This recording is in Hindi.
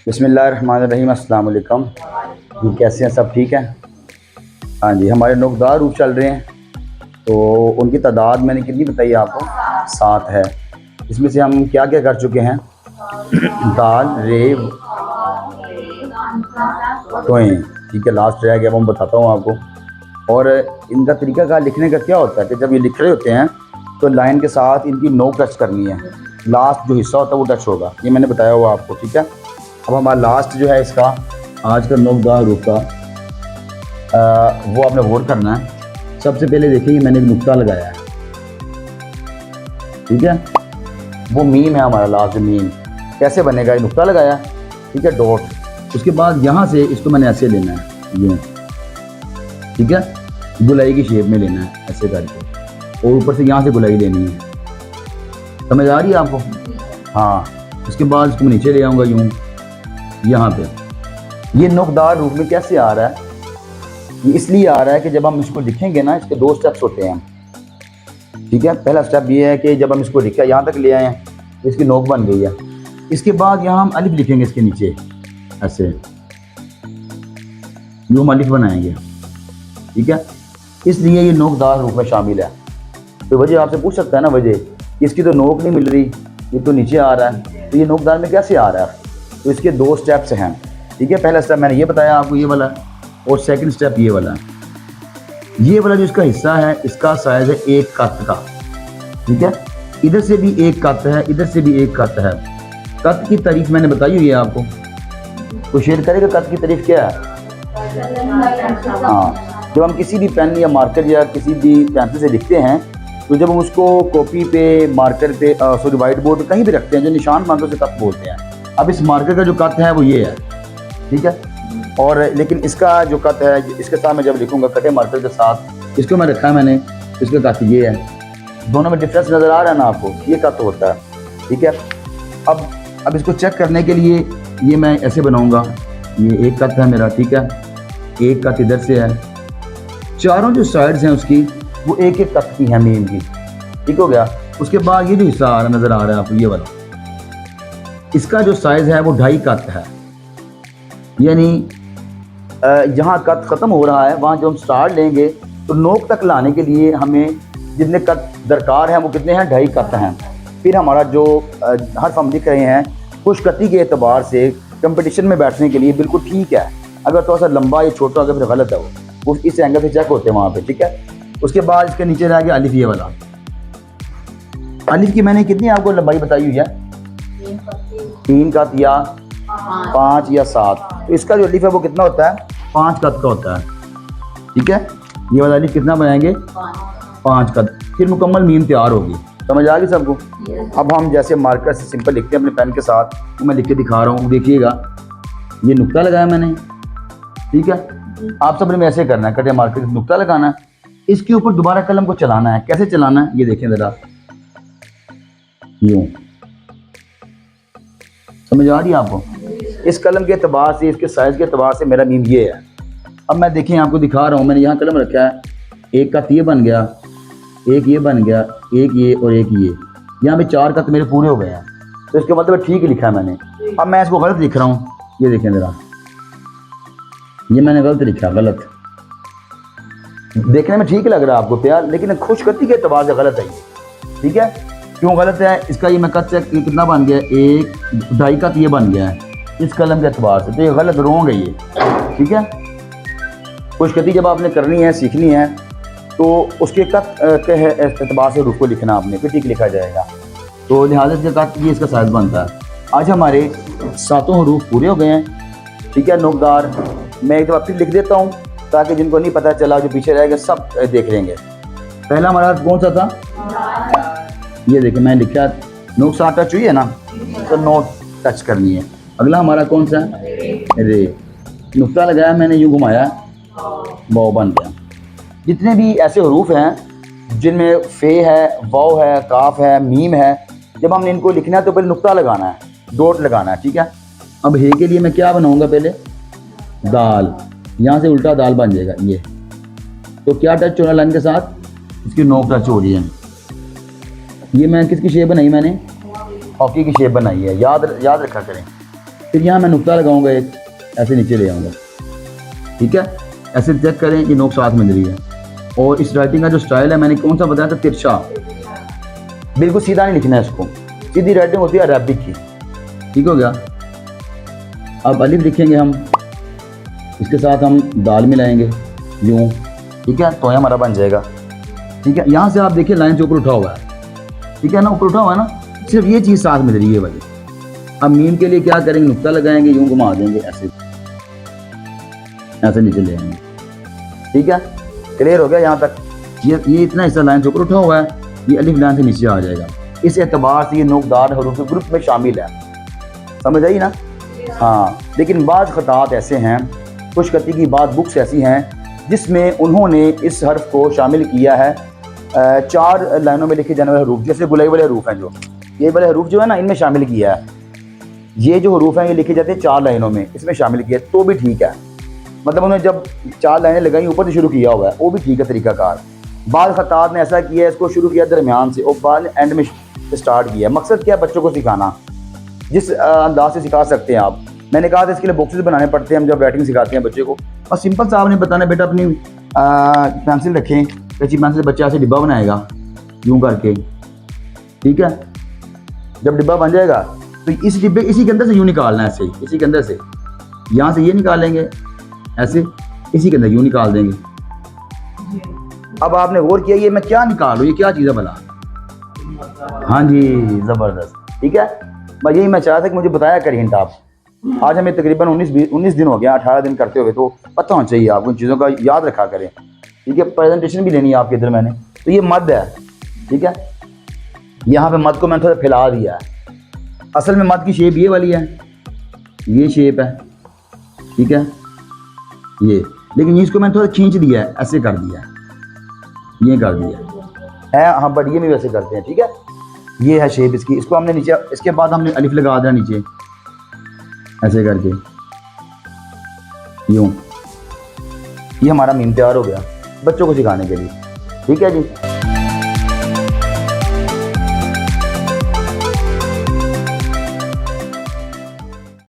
बिस्मिल्लाहिर्रहमानिर्रहीम, अस्सलाम वालेकुम। जी कैसे हैं, सब ठीक हैं? हाँ जी, हमारे नोकदार रूप चल रहे हैं। तो उनकी तादाद मैंने कितनी बताई आपको? 7 है। इसमें से हम क्या क्या कर चुके हैं? दाल, रे, तोएं, ठीक है, लास्ट रह गया, वो मैं बताता हूँ आपको। और इनका तरीका लिखने का क्या होता है कि जब ये लिख रहे होते हैं तो लाइन के साथ इनकी नोक टच करनी है। लास्ट जो हिस्सा होता है वो टच होगा, ये मैंने बताया हुआ आपको, ठीक है। अब हमारा लास्ट जो है इसका आज का नोकदार रूप का वो आपने गौर करना है। सबसे पहले देखिए मैंने एक नुक्ता लगाया है, ठीक है। वो मीम है हमारा लास्ट मीम। कैसे बनेगा? ये नुक्ता लगाया, ठीक है, डॉट। उसके बाद यहाँ से इसको मैंने ऐसे लेना है, यूँ, ठीक है, गुलाई की शेप में लेना है ऐसे करके, और ऊपर से यहाँ से गुलाई लेनी है। समझ आ रही है आपको? हाँ। उसके बाद इसको नीचे ले आऊँगा यूँ यहाँ पे। ये नोकदार रूप में कैसे आ रहा है? ये इसलिए आ रहा है कि जब हम इसको लिखेंगे ना, इसके 2 स्टेप्स होते हैं, ठीक है। पहला स्टेप ये है कि जब हम इसको लिखा यहाँ तक ले आए हैं, इसकी नोक बन गई है। इसके बाद यहाँ हम अलिफ लिखेंगे इसके नीचे ऐसे, यूँ हम अलिफ बनाएंगे, ठीक है। इसलिए ये नोकदार रूप में शामिल है। तो वजह आपसे पूछ सकता है ना, वजह इसकी तो नोक नहीं मिल रही, ये तो नीचे आ रहा है, तो ये नोकदार में कैसे आ रहा है? तो इसके 2 स्टेप्स हैं, ठीक है। पहला स्टेप मैंने ये बताया आपको, ये वाला, और सेकंड स्टेप ये वाला। ये वाला जो इसका हिस्सा है, इसका साइज है 1 कत का, ठीक है। इधर से भी 1 कत है, इधर से भी 1 कत है। कत की तारीफ मैंने बताई हुई है आपको, तो शेयर करेगा कत की तारीफ क्या है? हाँ, जब हम किसी भी पेन या मार्कर या किसी भी पेंसिल से लिखते हैं, तो जब हम उसको कॉपी पे, मार्कर पे, सॉरी वाइट बोर्ड पे कहीं भी रखते हैं, जो निशान मार्कर से कत बोलते हैं। अब इस मार्कर का जो कत है वो ये है, ठीक है। और लेकिन इसका जो कत है, इसके साथ मैं जब लिखूंगा कटे मार्कर के साथ, इसको मैं रखा है मैंने, इसका कत ये है। दोनों में डिफरेंस नज़र आ रहा है ना आपको? ये कत होता है, ठीक है। अब इसको चेक करने के लिए ये मैं ऐसे बनाऊंगा, ये 1 कत है मेरा, ठीक है, 1 कत इधर से है, चारों जो साइड्स हैं उसकी वो 1-1 कत की है मीम की, ठीक हो गया। उसके बाद ये जो हिस्सा आ रहा नज़र आ रहा है आपको, ये वाला, इसका जो साइज़ है वो 2.5 कत है। यानी जहाँ कत ख़त्म हो रहा है वहाँ जो हम स्टार्ट लेंगे, तो नोक तक लाने के लिए हमें जितने कत दरकार हैं वो कितने हैं? 2.5 कत हैं। फिर हमारा जो हर्फ हम लिख रहे हैं, खुशकती के एतबार से कंपटीशन में बैठने के लिए बिल्कुल ठीक है। अगर थोड़ा सा लंबा या छोटा अगर फिर गलत है वो इस एंगल से चेक होते हैं वहाँ पे, ठीक है। उसके बाद इसके नीचे रह गया अलिफ, ये वाला अलिफ की मैंने कितनी आपको लंबाई बताई हुई है? 3 कत या 5 या 7। तो इसका जो अलिफ है वो कितना होता है? 5 कत का होता है, ठीक है। ये वाला अलिफ कितना बनाएंगे? 5 कत। फिर मुकम्मल मीम तैयार होगी। समझ आ गई सबको? अब हम जैसे मार्कर से सिंपल लिखते हैं अपने पेन के साथ, तो मैं लिख के दिखा रहा हूँ, देखिएगा। ये नुक्ता लगाया मैंने, ठीक है। आप सब में ऐसे करना है, कटे मार्कर से नुक्ता लगाना है, इसके ऊपर दोबारा कलम को चलाना है। कैसे चलाना है ये देखें ज़रा, यूँ। समझ आ रही है आपको? इस कलम के अतबार से, इसके साइज़ के अतबार से मेरा मीम ये है। अब मैं देखें आपको दिखा रहा हूँ, मैंने यहाँ कलम रखा है, 1 कत ये बन गया, 1 ये बन गया, 1 ये और 1 ये, यहाँ पे 4 कत मेरे पूरे हो गए हैं। तो इसके मतलब ठीक लिखा है मैंने। अब मैं इसको गलत लिख रहा हूँ, ये देखें ज़रा, ये मैंने गलत लिखा, गलत। देखने में ठीक लग रहा है आपको प्यार, लेकिन खुशगति के अतबार से गलत है ये, ठीक है। क्यों गलत है? इसका ये मैं कत चेक कितना बन गया, 1-2.5 कत ये बन गया है इस कलम के अतबार से, तो ये गलत रोंग है ये, ठीक है। खुशगति जब आपने करनी है, सीखनी है, तो उसके कत के एतबार से रूप को लिखना आपने, फिर ठीक लिखा जाएगा। तो लिहाजा से कत ये इसका साइज बनता है। आज हमारे 7 हरूफ पूरे हो गए हैं, ठीक है। नोकदार मैं एक दफ़ा फिर लिख देता हूँ ताकि जिनको नहीं पता चला, जो पीछे रहेगा सब देख लेंगे। पहला हमारा कौन सा था? ये देखिए मैं लिखा, नोक 7 टच हुई है ना, तो नोट टच करनी है। अगला हमारा कौन सा? रे। नुक्ता लगाया मैंने, यूँ घुमाया, वाव बन गया। जितने भी ऐसे हरूफ हैं जिनमें फे है, वाव है, काफ है, मीम है, जब हमने इनको लिखना है तो पहले नुक्ता लगाना है, डॉट लगाना है, ठीक है। अब हे के लिए मैं क्या बनाऊंगा? पहले दाल, यहाँ से उल्टा दाल बन जाएगा ये। तो क्या टच हो रहा है लाइन के साथ? इसकी नोक टच हो रही है। ये मैं किसकी शेप बनाई? मैंने हॉकी की शेप बनाई है, याद रखा करें। फिर यहाँ मैं नुक्ता लगाऊंगा एक, ऐसे नीचे ले आऊँगा, ठीक है। ऐसे चेक करें कि नोक साथ मिल रही है। और इस राइटिंग का जो स्टाइल है मैंने कौन सा बताया था, तिरछा, बिल्कुल सीधा नहीं लिखना है इसको, सीधी राइटिंग होती है अरबिक की, ठीक हो गया। अब अलिफ लिखेंगे हम, इसके साथ हम दाल मिलाएंगे यूँ, ठीक है, तो हमारा बन जाएगा, ठीक है। यहाँ से आप देखिए लाइन से ऊपर उठा हुआ है, ठीक है ना, ऊपर उठा हुआ है ना, सिर्फ ये चीज़ साथ मिल रही है वाली। अब मीम के लिए क्या करेंगे, नुक्ता लगाएंगे, यूँ घुमा देंगे, ऐसे ऐसे नीचे ले आएंगे, ठीक है। क्लियर हो गया यहाँ तक। ये इतना हिस्सा लाइन से ऊपर उठा हुआ है, ये अलिफ लाइन से नीचे आ जाएगा। इस एतबार से ये नोकदार हरूफ के ग्रुप में शामिल है, समझ आई ना। हाँ, लेकिन बाज़ ख़तात ऐसे हैं, खुशकती की बात बुक्स ऐसी हैं जिसमें उन्होंने इस हर्फ को शामिल किया है 4 लाइनों में लिखे जाने वाले हरूफ, जैसे गुलाई वाले हरूफ हैं, जो ये वाले हरूफ जो है ना, इनमें शामिल किया है। ये जो हरूफ हैं ये लिखे जाते हैं 4 लाइनों में, इसमें शामिल किया है, तो भी ठीक है। मतलब उन्होंने जब 4 लाइनें लगाई ऊपर से शुरू किया हुआ है, वो भी ठीक है तरीकाकार। बाज़ ख़तात ने ऐसा किया है, इसको शुरू किया दरमियान से और बाद एंड में स्टार्ट किया। मकसद क्या है, बच्चों को सिखाना, जिस अंदाज से सिखा सकते हैं आप। मैंने कहा था इसके लिए बॉक्सेस बनाने पड़ते हैं हम जब राइटिंग सिखाते हैं बच्चे को, और सिंपल सा आपने बताना, बेटा अपनी पेंसिल रखें, कैंची पेंसिल, बच्चा ऐसे डिब्बा बनाएगा यूँ करके, ठीक है। जब डिब्बा बन जाएगा तो इस डिब्बे, इसी के अंदर से यूँ निकालना है, ऐसे ही इसी के अंदर से, यहाँ से ये निकालेंगे ऐसे, इसी के अंदर यूँ निकाल देंगे। अब आपने गौर किया ये मैं क्या निकाल रहा हूँ, ये क्या चीज़ है भला। हाँ जी, ज़बरदस्त, ठीक है। मैं यही मैं चाह था कि मुझे बताया करें हिंट आप। आज हमें तकरीबन 19 दिन हो गया, 18 दिन करते हुए, तो पता होना चाहिए आपको इन चीज़ों का, याद रखा करें, ठीक है। प्रेजेंटेशन भी लेनी है आपके इधर मैंने, तो ये मद है, ठीक है। यहाँ पे मद को मैंने थोड़ा फैला दिया है, असल में मद की शेप ये वाली है, ये शेप है, ठीक है, ये, लेकिन इसको मैंने थोड़ा खींच दिया है, ऐसे कर दिया है, ये कर दिया है, हाँ, बट ये भी वैसे करते हैं, ठीक है। ये है शेप इसकी, इसको हमने नीचे, इसके बाद हमने अलिफ लगा दिया नीचे, ऐसे करके यूँ, ये हमारा मीम तैयार हो गया बच्चों को सिखाने के लिए, ठीक है जी।